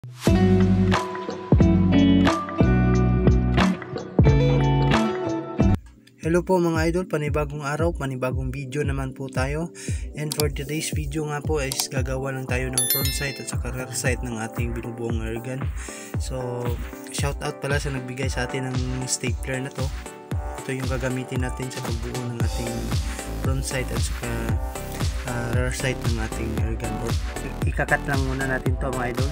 Hello po mga idol, panibagong araw, panibagong video naman po tayo. And for today's video nga po is gagawa lang tayo ng front sight at saka rear sight ng ating binubuong airgun. So shout out pala sa nagbigay sa atin ng stapler na to. Ito yung gagamitin natin sa pagbuo ng ating front sight at saka rear sight ng ating airgun. Ikakat lang muna natin to mga idol.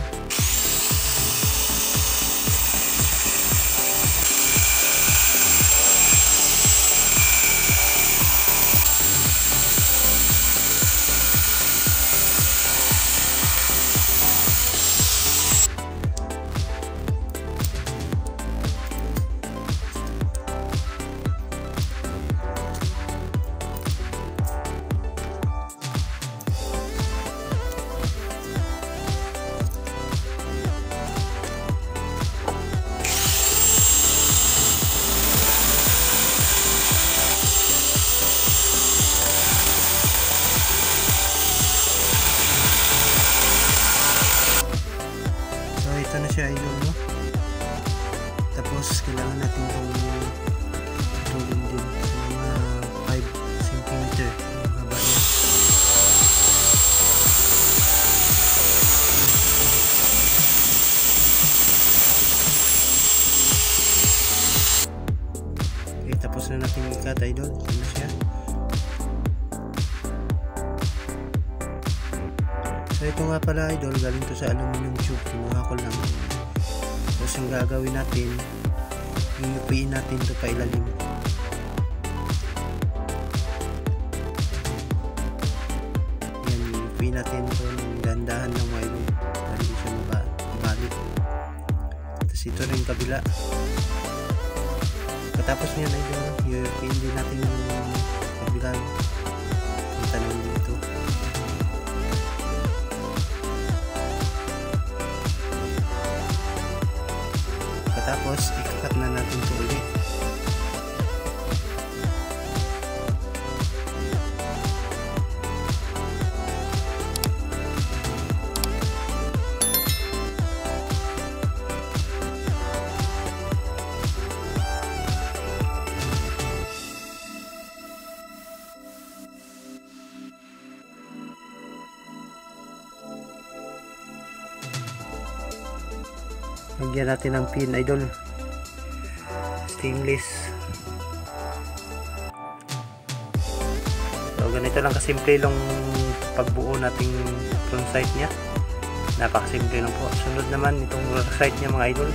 Ito na siya idol, no? Tapos kailangan natin itong tulin din mga 5 cm ang haba niya. Okay, tapos na natin ikat idol. Ito na siya. So ito nga pala idol, galing to sa aluminum tube, kinuha ko lang. Tapos ang gagawin natin, iupiin natin to pa ilalim. Yan, iupiin natin to ng dandahan ng idol para hindi siya mabalik. Tapos ito na yung kabila. Katapos niyan idol, iupiin din natin yung kabila yung tanong dito. Tapos ikakat na natin ito ulit. Lagyan natin ng pin idol, stainless. So ganito lang kasimple lang pagbuo nating front sight nya. Napakasimple lang po. Sunod naman itong rear sight nya mga idol.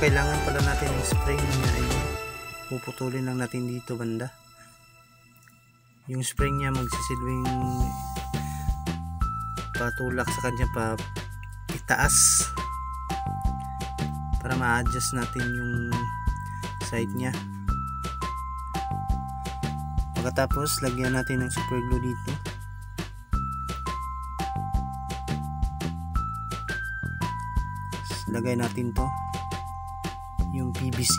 Kailangan pala natin yung spring niya ay puputulin lang natin dito banda. Yung spring niya magsisilbing patulak sa kanya pa itaas para ma-adjust natin yung side niya. Pagkatapos lagyan natin ng super glue dito. Lagay natin to yung PVC.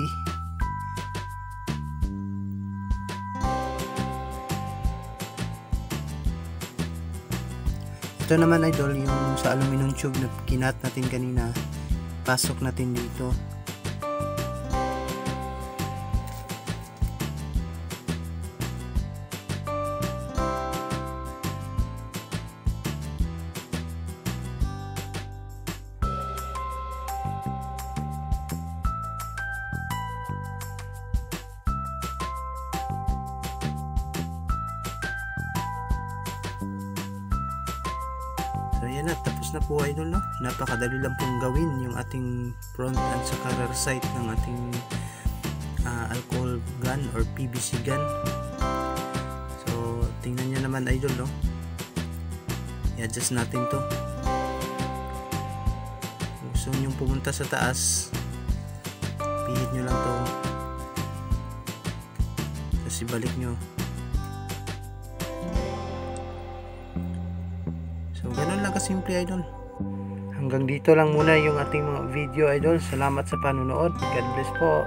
Ito naman idol yung sa aluminum tube na kinat natin kanina, pasok natin dito. So ayan na, tapos na po idol, no? Napakadali lang pong gawin yung ating front and saka rear sight ng ating alcohol gun or PVC gun. So tingnan nyo naman idol, no? I-adjust natin to. Kung gusto nyo pumunta sa taas, pihit nyo lang to, tapos ibalik nyo. So ganun lang kasimple idol. Hanggang dito lang muna yung ating mga video idol. Salamat sa panonood. God bless po.